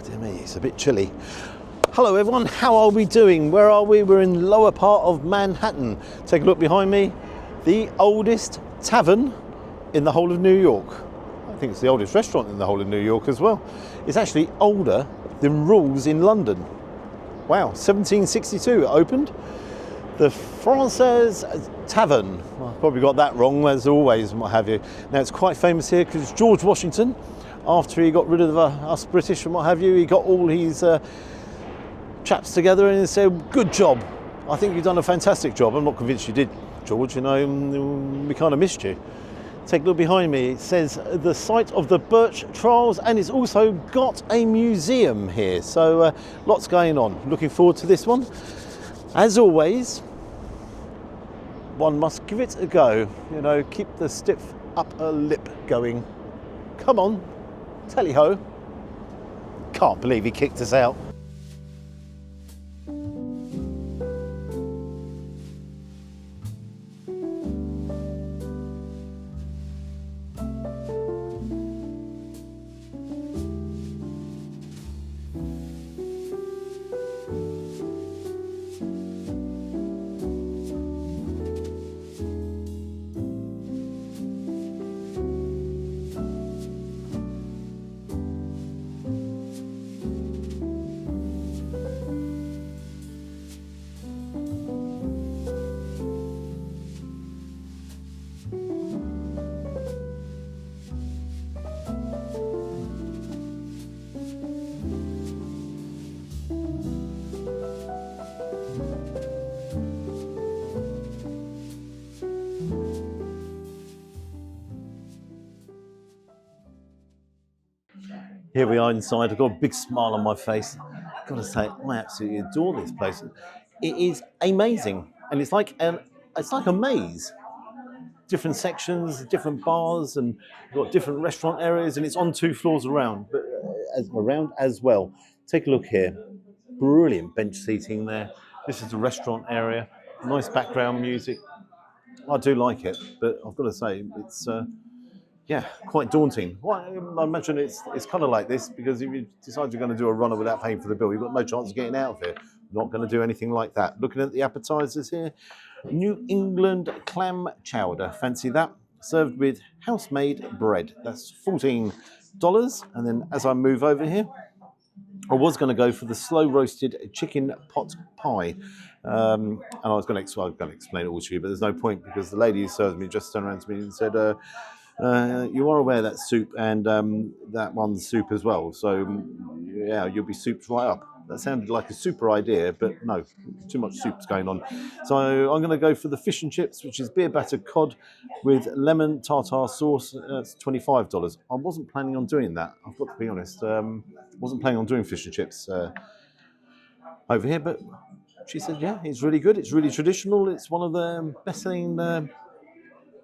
Dear me, it's a bit chilly. Hello everyone, how are we doing? Where are we? We're in the lower part of Manhattan. Take a look behind me. The oldest tavern in the whole of New York. I think it's the oldest restaurant in the whole of New York as well. It's actually older than Rules in London. Wow, 1762 it opened. The Fraunces Tavern. Well, I probably got that wrong as always and what have you. Now it's quite famous here because George Washington, after he got rid of us British and what have you, he got all his chaps together and he said, good job. I think you've done a fantastic job. I'm not convinced you did, George, you know, we kind of missed you. Take a look behind me. It says the site of the Birch Trials, and it's also got a museum here. So lots going on. Looking forward to this one. As always, one must give it a go. You know, keep the stiff upper lip going. Come on, tally-ho. Can't believe he kicked us out. Here we are inside. I've got a big smile on my face. I've got to say, I absolutely adore this place. It is amazing, and it's like a maze. Different sections, different bars, and you've got different restaurant areas, and it's on 2 floors around, but around as well. Take a look here. Brilliant bench seating there. This is the restaurant area. Nice background music. I do like it, but I've got to say it's. Yeah, quite daunting. Well, I imagine it's kind of like this because if you decide you're going to do a runner without paying for the bill, you've got no chance of getting out of here. Not going to do anything like that. Looking at the appetizers here, New England clam chowder. Fancy that? Served with house-made bread. That's $14. And then as I move over here, I was going to go for the slow roasted chicken pot pie. And I was going to explain it all to you, but there's no point because the lady who served me just turned around to me and said, you are aware that soup and that one's soup as well. So, yeah, you'll be souped right up. That sounded like a super idea, but no, too much soup's going on. So I'm going to go for the fish and chips, which is beer battered cod with lemon tartare sauce. That's $25. I wasn't planning on doing that. I've got to be honest. Wasn't planning on doing fish and chips over here, but she said, yeah, it's really good. It's really traditional. It's one of the best-selling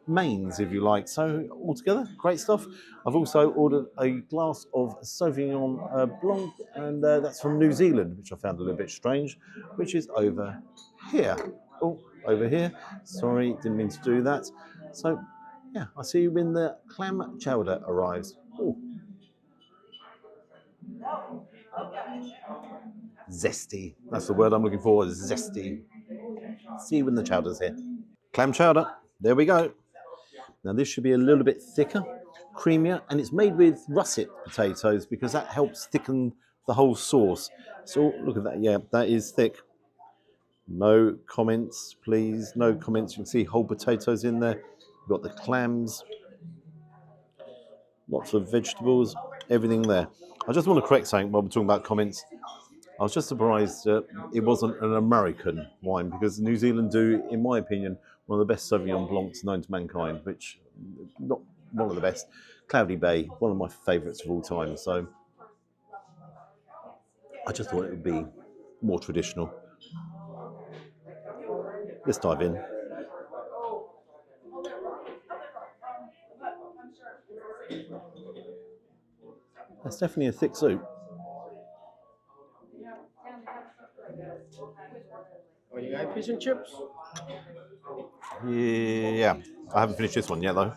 mains, if you like. So altogether, great stuff. I've also ordered a glass of Sauvignon Blanc, and that's from New Zealand, which I found a little bit strange, which is over here. Oh, over here. Sorry, didn't mean to do that. So, yeah, I'll see you when the clam chowder arrives. Oh. Zesty. That's the word I'm looking for, zesty. See you when the chowder's here. Clam chowder. There we go. Now this should be a little bit thicker, creamier, and it's made with russet potatoes because that helps thicken the whole sauce. So look at that, yeah, that is thick. No comments, please, no comments. You can see whole potatoes in there. We've got the clams, lots of vegetables, everything there. I just want to correct something while we're talking about comments. I was just surprised it wasn't an American wine because New Zealand do, in my opinion, one of the best Sauvignon Blancs known to mankind, which not one of the best. Cloudy Bay, one of my favourites of all time. So I just thought it would be more traditional. Let's dive in. That's definitely a thick soup. Oh, you got fish and chips? Yeah, I haven't finished this one yet though.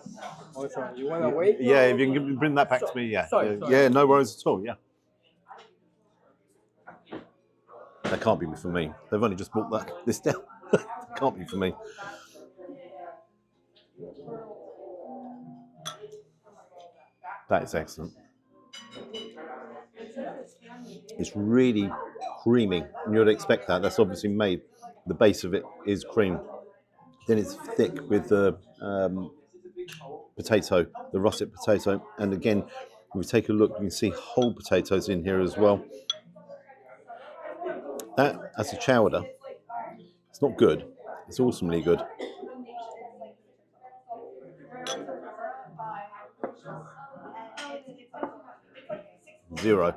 Oh, sorry. You want to wait? Yeah, if you can bring that back to me, yeah. Sorry. Yeah, no worries at all, yeah. That can't be for me. They've only just brought this down. Can't be for me. That is excellent. It's really creamy, and you'd expect that. That's obviously made. The base of it is cream. Then it's thick with the potato, the russet potato, and again, if we take a look, you can see whole potatoes in here as well. That, as a chowder, it's not good. It's awesomely good. Zero.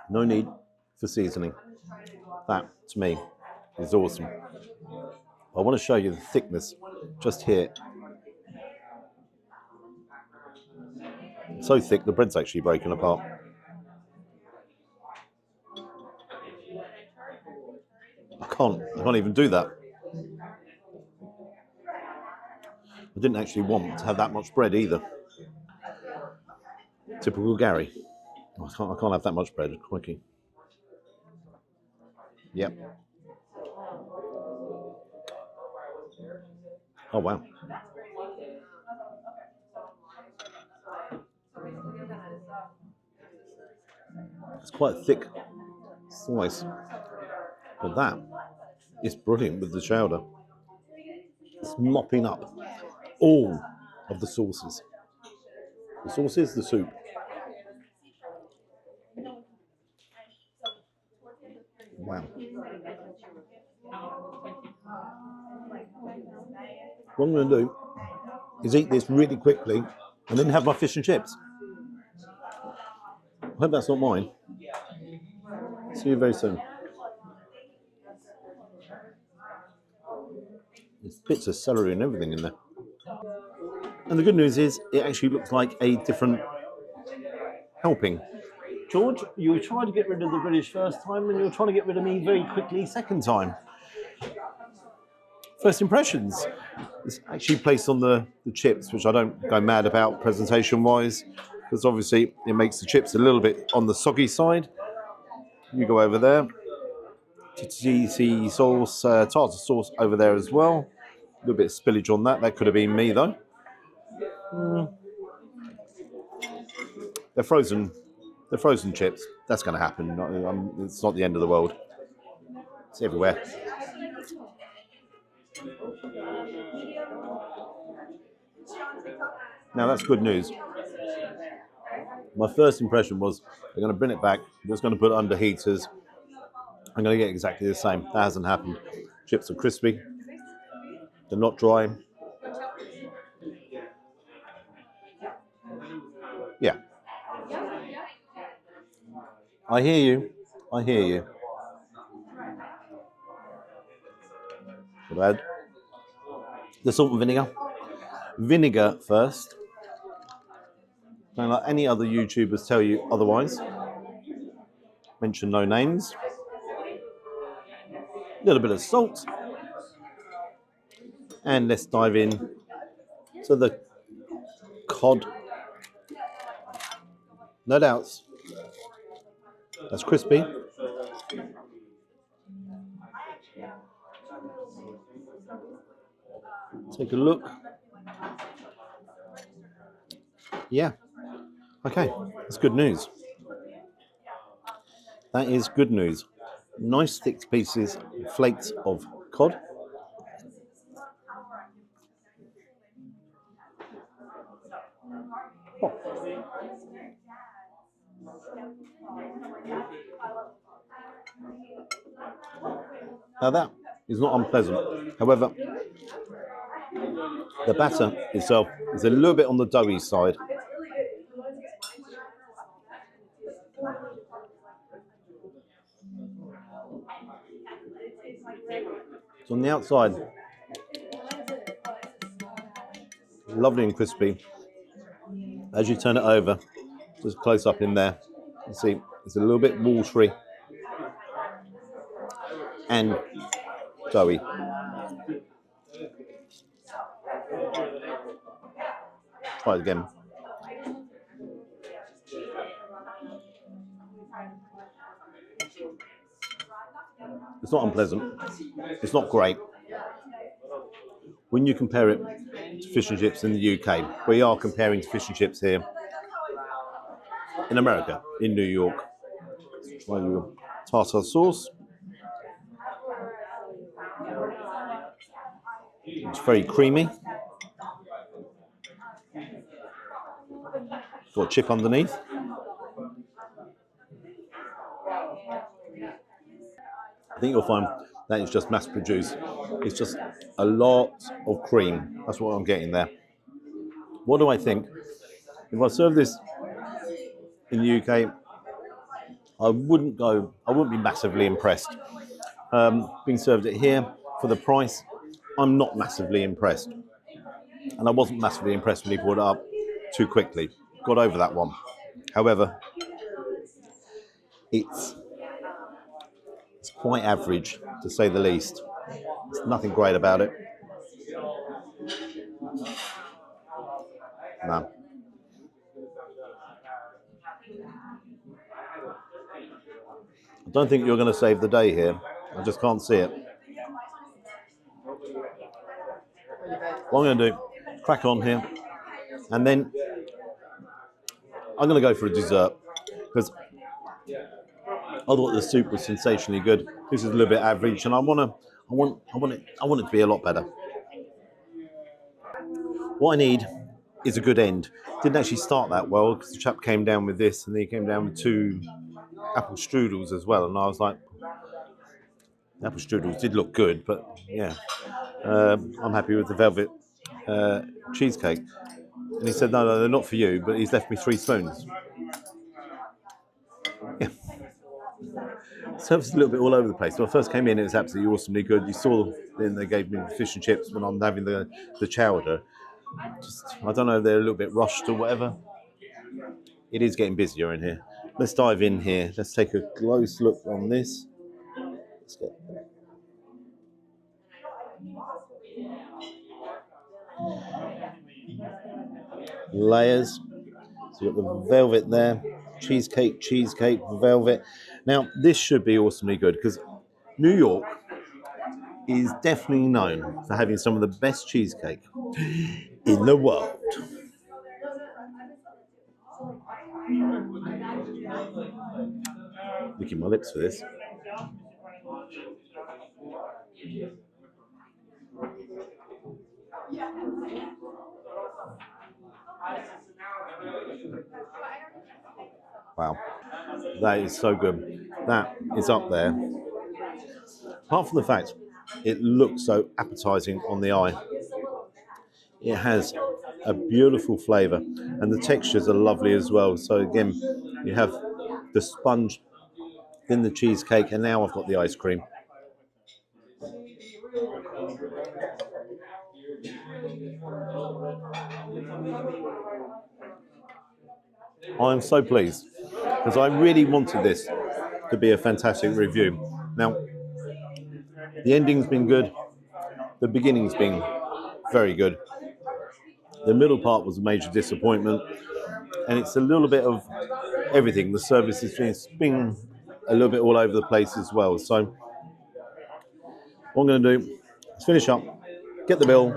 No need for seasoning. That, to me, is awesome. I want to show you the thickness just here. It's so thick, the bread's actually breaking apart. I can't even do that. I didn't actually want to have that much bread either. Typical Gary. I can't have that much bread, quickly. Yep. Oh, wow. It's quite a thick slice. But that is brilliant with the chowder. It's mopping up all of the sauces. The sauces, the soup. Wow. What I'm going to do is eat this really quickly and then have my fish and chips. I hope that's not mine. See you very soon. There's bits of celery and everything in there. And the good news is it actually looks like a different helping. George, you were trying to get rid of the British first time and you're trying to get rid of me very quickly second time. First impressions. It's actually placed on the chips, which I don't go mad about presentation-wise, because obviously it makes the chips a little bit on the soggy side. You go over there. Tzatziki sauce, tartar sauce over there as well. A little bit of spillage on that. That could have been me, though. They're frozen. They're frozen chips. That's going to happen. It's not the end of the world. It's everywhere. Now that's good news. My first impression was they're going to bring it back. They're just going to put it under heaters. I'm going to get exactly the same. That hasn't happened. Chips are crispy. They're not dry. Yeah. I hear you. I hear you. Should I add the salt and vinegar? Vinegar first. Don't let any other YouTubers tell you otherwise. Mention no names. A little bit of salt. And let's dive in to the cod. No doubts. That's crispy. Take a look. Yeah. Okay, that's good news. That is good news. Nice thick pieces, flakes of cod. Now that is not unpleasant. However, the batter itself is a little bit on the doughy side. So on the outside, lovely and crispy. As you turn it over, just close up in there, you see it's a little bit watery and doughy. Try it again. It's not unpleasant. It's not great. When you compare it to fish and chips in the UK, we are comparing to fish and chips here in America, in New York. Try your tartar sauce. It's very creamy. Got a chip underneath. I think you'll find that is just mass produced. It's just a lot of cream. That's what I'm getting there. What do I think? If I serve this in the UK, I wouldn't be massively impressed. Being served it here for the price, I'm not massively impressed. And I wasn't massively impressed when he brought it up too quickly. Got over that one. However, it's quite average, to say the least. There's nothing great about it. No. I don't think you're going to save the day here. I just can't see it. What I'm going to do, crack on here, and then I'm going to go for a dessert because I thought the soup was sensationally good. This is a little bit average, and I want it to be a lot better. What I need is a good end. Didn't actually start that well because the chap came down with this, and then he came down with 2 apple strudels as well, and I was like, apple strudels did look good, but yeah, I'm happy with the velvet cheesecake. And he said, no, they're not for you, but he's left me 3 spoons. Yeah. So it's a little bit all over the place. When I first came in, it was absolutely awesomely good. You saw, then they gave me the fish and chips when I'm having the chowder. Just, I don't know, they're a little bit rushed or whatever. It is getting busier in here. Let's dive in here. Let's take a close look on this. Let's get layers. So you've got the velvet there, cheesecake, velvet. Now, this should be awesomely good because New York is definitely known for having some of the best cheesecake in the world. Licking my lips for this. Wow, that is so good. That is up there. Apart from the fact it looks so appetizing on the eye, it has a beautiful flavour and the textures are lovely as well. So again, you have the sponge, then the cheesecake, and now I've got the ice cream. I'm so pleased because I really wanted this to be a fantastic review. Now, the ending's been good, the beginning's been very good. The middle part was a major disappointment, and it's a little bit of everything. The service has been a little bit all over the place as well. So what I'm going to do is finish up, get the bill,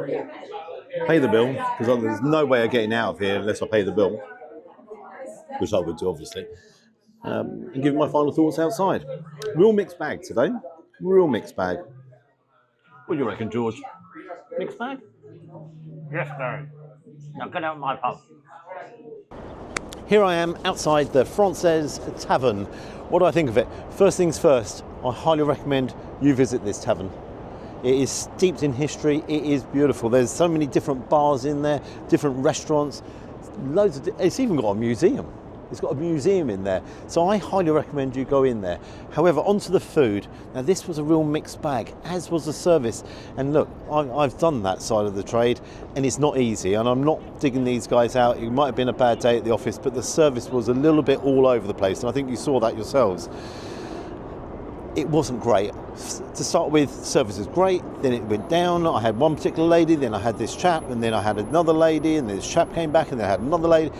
pay the bill, because there's no way of getting out of here unless I pay the bill, which I would do, obviously, and give my final thoughts outside. Real mixed bag today. Real mixed bag. What do you reckon, George? Mixed bag? Yes, Barry. Now get out of my pub. Here I am outside the Fraunces Tavern. What do I think of it? First things first, I highly recommend you visit this tavern. It is steeped in history, it is beautiful. There's so many different bars in there, different restaurants, it's even got a museum. It's got a museum in there. So I highly recommend you go in there. However, onto the food. Now this was a real mixed bag, as was the service. And look, I've done that side of the trade and it's not easy. And I'm not digging these guys out. It might have been a bad day at the office, but the service was a little bit all over the place. And I think you saw that yourselves. It wasn't great. To start with, service was great, then it went down. I had one particular lady, then I had this chap, and then I had another lady, and this chap came back, and then I had another lady.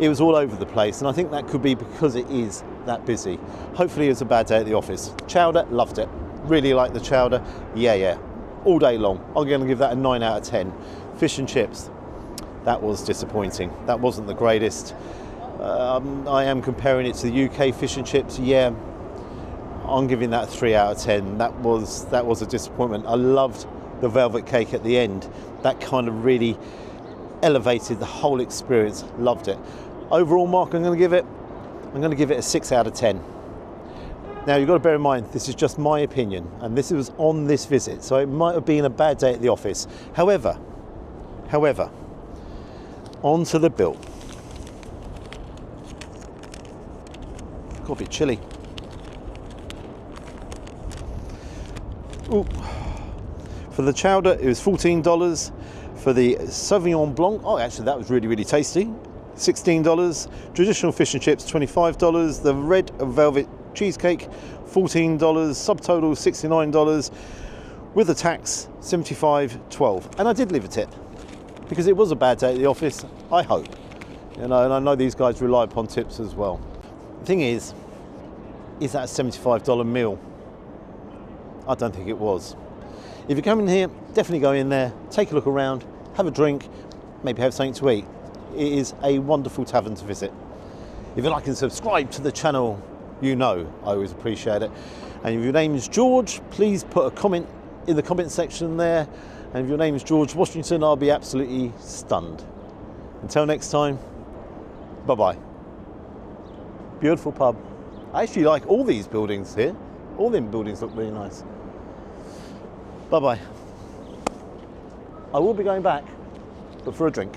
It was all over the place, and I think that could be because it is that busy. Hopefully it was a bad day at the office. Chowder, loved it. Really like the chowder. Yeah. All day long. I'm going to give that a 9 out of 10. Fish and chips. That was disappointing. That wasn't the greatest. I am comparing it to the UK fish and chips. Yeah, I'm giving that a 3 out of 10. That was a disappointment. I loved the velvet cake at the end. That kind of really elevated the whole experience. Loved it. Overall mark I'm going to give it a 6 out of 10. Now you've got to bear in mind this is just my opinion, and this was on this visit, so it might have been a bad day at the office. However, onto the bill. Got a bit chilly. Ooh. For the chowder, it was $14. For the Sauvignon Blanc, oh, actually, that was really, really tasty. $16. Traditional fish and chips, $25. The red velvet cheesecake, $14. Subtotal, $69. With the tax, $75.12. And I did leave a tip because it was a bad day at the office. I hope, and I know these guys rely upon tips as well. The thing is that a $75 meal? I don't think it was. If you're coming here, definitely go in there, take a look around, have a drink, maybe have something to eat. It is a wonderful tavern to visit. If you like and subscribe to the channel, you know I always appreciate it. And if your name is George, please put a comment in the comment section there. And if your name is George Washington, I'll be absolutely stunned. Until next time, bye-bye. Beautiful pub. I actually like all these buildings here. All them buildings look really nice. Bye-bye. I will be going back, but for a drink.